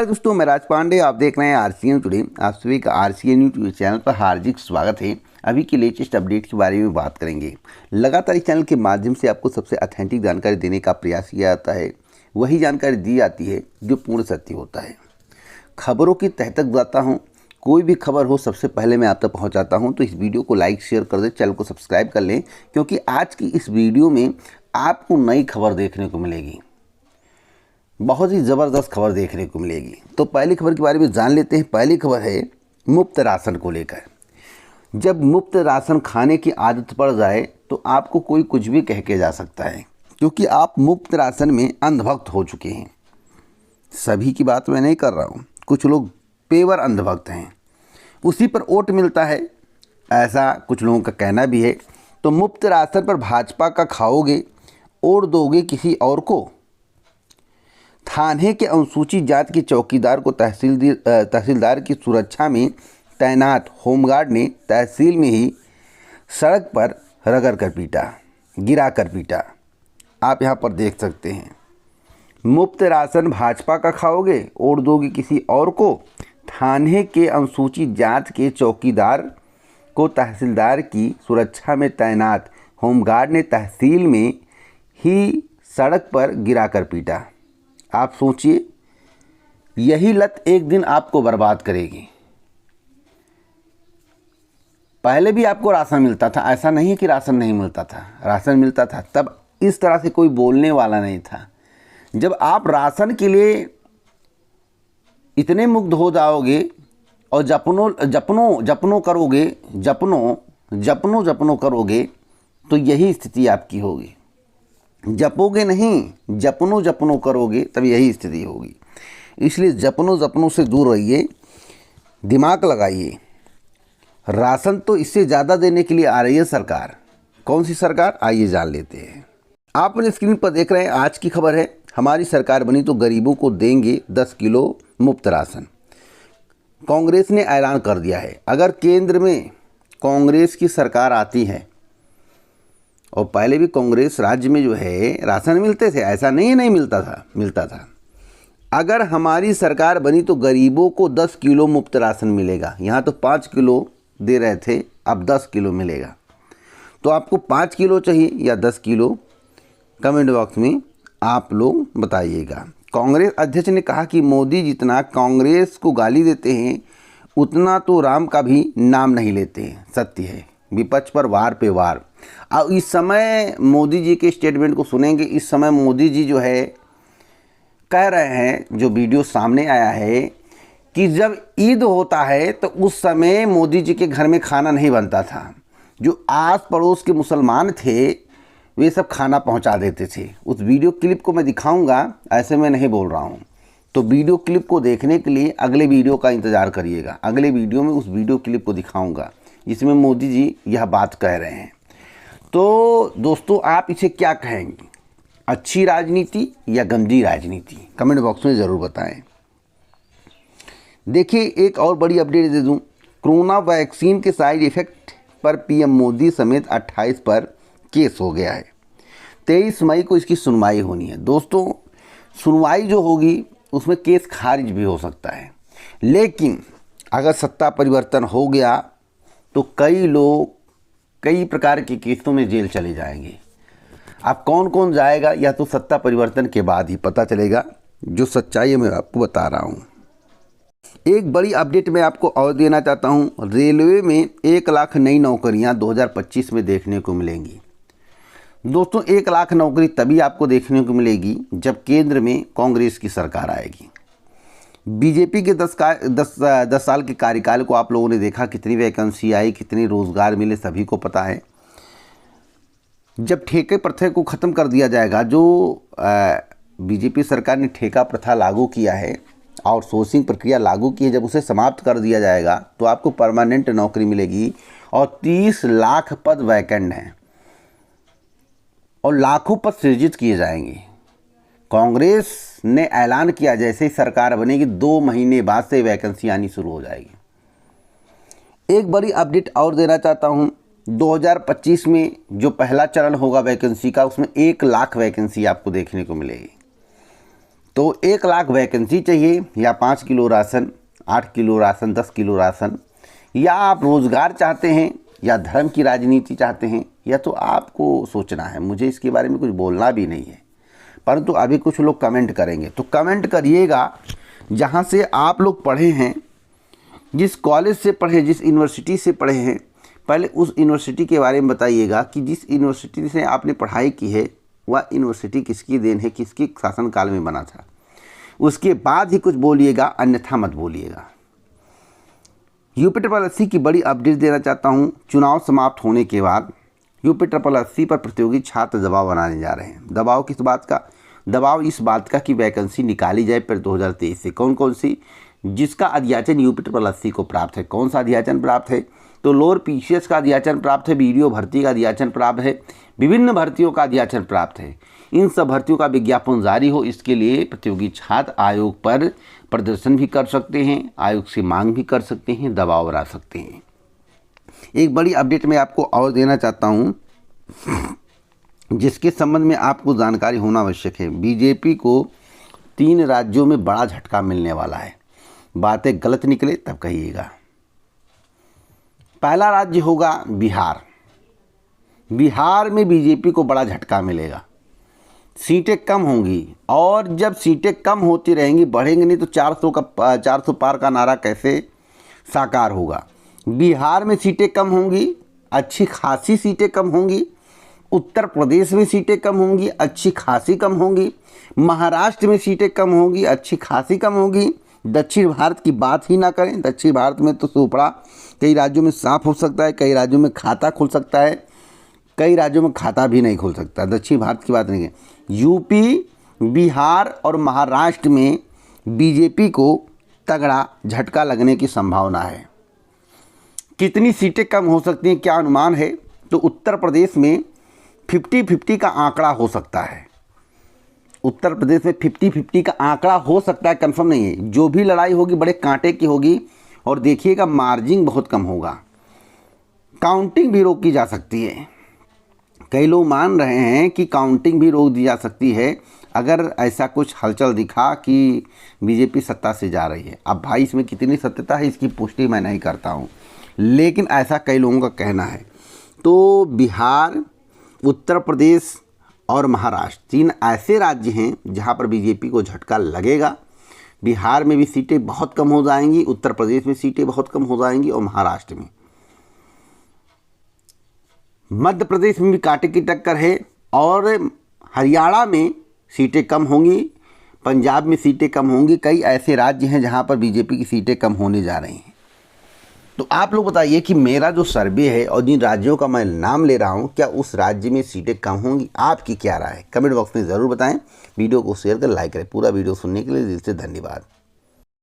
दोस्तों, मैं राज पांडे, आप देख रहे हैं आरसीएन टुडे। आप सभी का आरसीएन यूट्यूब चैनल पर हार्दिक स्वागत है। अभी की लेटेस्ट अपडेट के बारे में बात करेंगे। लगातार इस चैनल के माध्यम से आपको सबसे ऑथेंटिक जानकारी देने का प्रयास किया जाता है। वही जानकारी दी जाती है जो पूर्ण सत्य होता है। खबरों की तह तक जाता हूँ, कोई भी खबर हो सबसे पहले मैं आप तक पहुँचाता हूँ। तो इस वीडियो को लाइक शेयर कर दें, चैनल को सब्सक्राइब कर लें, क्योंकि आज की इस वीडियो में आपको नई खबर देखने को मिलेगी। बहुत ही ज़बरदस्त खबर देखने को मिलेगी। तो पहली खबर के बारे में जान लेते हैं। पहली खबर है मुफ्त राशन को लेकर। जब मुफ्त राशन खाने की आदत पड़ जाए तो आपको कोई कुछ भी कह के जा सकता है, क्योंकि आप मुफ्त राशन में अंधभक्त हो चुके हैं। सभी की बात मैं नहीं कर रहा हूँ, कुछ लोग पेवर अंधभक्त हैं, उसी पर वोट मिलता है, ऐसा कुछ लोगों का कहना भी है। तो मुफ्त राशन पर भाजपा का खाओगे और दोगे किसी और को। थाने के अनुसूचित जाति के चौकीदार को तहसीलदार की सुरक्षा में तैनात होमगार्ड ने तहसील में ही सड़क पर रगड़ कर पीटा, गिरा कर पीटा। आप यहां पर देख सकते हैं। मुफ्त राशन भाजपा का खाओगे और दोगे किसी और को। थाने के अनुसूचित जाति के चौकीदार को तहसीलदार की सुरक्षा में तैनात होमगार्ड ने तहसील में ही सड़क पर गिरा कर पीटा। आप सोचिए, यही लत एक दिन आपको बर्बाद करेगी। पहले भी आपको राशन मिलता था, ऐसा नहीं है कि राशन नहीं मिलता था, राशन मिलता था। तब इस तरह से कोई बोलने वाला नहीं था। जब आप राशन के लिए इतने मुग्ध हो जाओगे और जपनों करोगे, तो यही स्थिति आपकी होगी। जपोगे नहीं, जपनों करोगे, तब यही स्थिति होगी। इसलिए जपनों से दूर रहिए, दिमाग लगाइए। राशन तो इससे ज़्यादा देने के लिए आ रही है सरकार। कौन सी सरकार, आइए जान लेते हैं। आप अपने स्क्रीन पर देख रहे हैं, आज की खबर है, हमारी सरकार बनी तो गरीबों को देंगे 10 किलो मुफ्त राशन। कांग्रेस ने ऐलान कर दिया है, अगर केंद्र में कांग्रेस की सरकार आती है, और पहले भी कांग्रेस राज्य में जो है राशन मिलते थे, ऐसा नहीं है नहीं मिलता था। अगर हमारी सरकार बनी तो गरीबों को 10 किलो मुफ्त राशन मिलेगा। यहाँ तो 5 किलो दे रहे थे, अब 10 किलो मिलेगा। तो आपको 5 किलो चाहिए या 10 किलो, कमेंट बॉक्स में आप लोग बताइएगा। कांग्रेस अध्यक्ष ने कहा कि मोदी जितना कांग्रेस को गाली देते हैं, उतना तो राम का भी नाम नहीं लेते हैं। सत्य है, विपक्ष पर वार पे वार। अब इस समय मोदी जी के स्टेटमेंट को सुनेंगे। इस समय मोदी जी जो है कह रहे हैं, जो वीडियो सामने आया है, कि जब ईद होता है तो उस समय मोदी जी के घर में खाना नहीं बनता था। जो आस पड़ोस के मुसलमान थे वे सब खाना पहुंचा देते थे। उस वीडियो क्लिप को मैं दिखाऊंगा, ऐसे मैं नहीं बोल रहा हूं। तो वीडियो क्लिप को देखने के लिए अगले वीडियो का इंतज़ार करिएगा। अगले वीडियो में उस वीडियो क्लिप को दिखाऊंगा जिसमें मोदी जी यह बात कह रहे हैं। तो दोस्तों, आप इसे क्या कहेंगे, अच्छी राजनीति या गंदी राजनीति, कमेंट बॉक्स में ज़रूर बताएं। देखिए, एक और बड़ी अपडेट दे दूं। कोरोना वैक्सीन के साइड इफ़ेक्ट पर पीएम मोदी समेत 28 पर केस हो गया है। 23 मई को इसकी सुनवाई होनी है। दोस्तों, सुनवाई जो होगी उसमें केस खारिज भी हो सकता है, लेकिन अगर सत्ता परिवर्तन हो गया तो कई लोग कई प्रकार के केसों में जेल चले जाएंगे। अब कौन कौन जाएगा, या तो सत्ता परिवर्तन के बाद ही पता चलेगा। जो सच्चाई है मैं आपको बता रहा हूँ। एक बड़ी अपडेट मैं आपको और देना चाहता हूँ। रेलवे में 1 लाख नई नौकरियाँ 2025 में देखने को मिलेंगी। दोस्तों, 1 लाख नौकरी तभी आपको देखने को मिलेगी जब केंद्र में कांग्रेस की सरकार आएगी। बीजेपी के 10 साल के कार्यकाल को आप लोगों ने देखा, कितनी वैकेंसी आई, कितने रोज़गार मिले, सभी को पता है। जब ठेके प्रथा को ख़त्म कर दिया जाएगा, जो बीजेपी सरकार ने ठेका प्रथा लागू किया है, आउटसोर्सिंग प्रक्रिया लागू की है, जब उसे समाप्त कर दिया जाएगा तो आपको परमानेंट नौकरी मिलेगी। और 30 लाख पद वैकेंट हैं और लाखों पद सृजित किए जाएंगे। कांग्रेस ने ऐलान किया, जैसे ही सरकार बनेगी 2 महीने बाद से वैकेंसी आनी शुरू हो जाएगी। एक बड़ी अपडेट और देना चाहता हूं। 2025 में जो पहला चरण होगा वैकेंसी का, उसमें 1 लाख वैकेंसी आपको देखने को मिलेगी। तो 1 लाख वैकेंसी चाहिए, या 5 kilo ration, 8 kilo ration, 10 kilo ration, या आप रोज़गार चाहते हैं, या धर्म की राजनीति चाहते हैं, या तो आपको सोचना है। मुझे इसके बारे में कुछ बोलना भी नहीं है, परंतु अभी कुछ लोग कमेंट करेंगे, तो कमेंट करिएगा जहाँ से आप लोग पढ़े हैं, जिस कॉलेज से पढ़े, जिस यूनिवर्सिटी से पढ़े हैं, पहले उस यूनिवर्सिटी के बारे में बताइएगा कि जिस यूनिवर्सिटी से आपने पढ़ाई की है वह यूनिवर्सिटी किसकी देन है, किसकी शासनकाल में बना था। उसके बाद ही कुछ बोलिएगा, अन्यथा मत बोलिएगा। UPSSC की बड़ी अपडेट देना चाहता हूँ। चुनाव समाप्त होने के बाद UPSSC पर प्रतियोगी छात्र दबाव बनाने जा रहे हैं। दबाव किस बात का? दबाव इस बात का कि वैकेंसी निकाली जाए पर 2023 से। कौन कौन सी? जिसका अध्याचन UPSSC को प्राप्त है। कौन सा अध्याचन प्राप्त है? तो लोअर PCS का अध्याचन प्राप्त है, BDO भर्ती का अध्याचन प्राप्त है, विभिन्न भर्तियों का अध्याचन प्राप्त है। इन सब भर्तियों का विज्ञापन जारी हो, इसके लिए प्रतियोगी छात्र आयोग पर प्रदर्शन भी कर सकते हैं, आयोग से मांग भी कर सकते हैं, दबाव बना सकते हैं। एक बड़ी अपडेट मैं आपको और देना चाहता हूं, जिसके संबंध में आपको जानकारी होना आवश्यक है। बीजेपी को 3 राज्यों में बड़ा झटका मिलने वाला है। बातें गलत निकले तब कहिएगा। पहला राज्य होगा बिहार। बिहार में बीजेपी को बड़ा झटका मिलेगा, सीटें कम होंगी, और जब सीटें कम होती रहेंगी, बढ़ेंगी नहीं तो 400 पार का नारा कैसे साकार होगा। बिहार में सीटें कम होंगी, अच्छी खासी सीटें कम होंगी। उत्तर प्रदेश में सीटें कम होंगी, अच्छी खासी कम होंगी। महाराष्ट्र में सीटें कम होंगी, अच्छी खासी कम होंगी। दक्षिण भारत की बात ही ना करें। दक्षिण भारत में तो सोपड़ा कई राज्यों में साफ हो सकता है, कई राज्यों में खाता खुल सकता है, कई राज्यों में खाता भी नहीं खुल सकता। दक्षिण भारत की बात नहीं है। यूपी, बिहार और महाराष्ट्र में बीजेपी को तगड़ा झटका लगने की संभावना है। कितनी सीटें कम हो सकती हैं, क्या अनुमान है? तो उत्तर प्रदेश में 50-50 का आंकड़ा हो सकता है। उत्तर प्रदेश में 50-50 का आंकड़ा हो सकता है, कंफर्म नहीं है। जो भी लड़ाई होगी बड़े कांटे की होगी, और देखिएगा मार्जिन बहुत कम होगा। काउंटिंग भी रोकी जा सकती है। कई लोग मान रहे हैं कि काउंटिंग भी रोक दी जा सकती है अगर ऐसा कुछ हलचल दिखा कि बीजेपी सत्ता से जा रही है। अब भाई इसमें कितनी सत्यता है इसकी पुष्टि मैं नहीं करता हूँ, लेकिन ऐसा कई लोगों का कहना है। तो बिहार, उत्तर प्रदेश और महाराष्ट्र 3 ऐसे राज्य हैं जहाँ पर बीजेपी को झटका लगेगा। बिहार में भी सीटें बहुत कम हो जाएंगी, उत्तर प्रदेश में सीटें बहुत कम हो जाएंगी, और महाराष्ट्र में। मध्य प्रदेश में भी कांटे की टक्कर है, और हरियाणा में सीटें कम होंगी, पंजाब में सीटें कम होंगी। कई ऐसे राज्य हैं जहां पर बीजेपी की सीटें कम होने जा रही हैं। तो आप लोग बताइए कि मेरा जो सर्वे है और जिन राज्यों का मैं नाम ले रहा हूं, क्या उस राज्य में सीटें कम होंगी? आपकी क्या राय है? कमेंट बॉक्स में ज़रूर बताएं। वीडियो को शेयर कर लाइक करें। पूरा वीडियो सुनने के लिए दिल से धन्यवाद।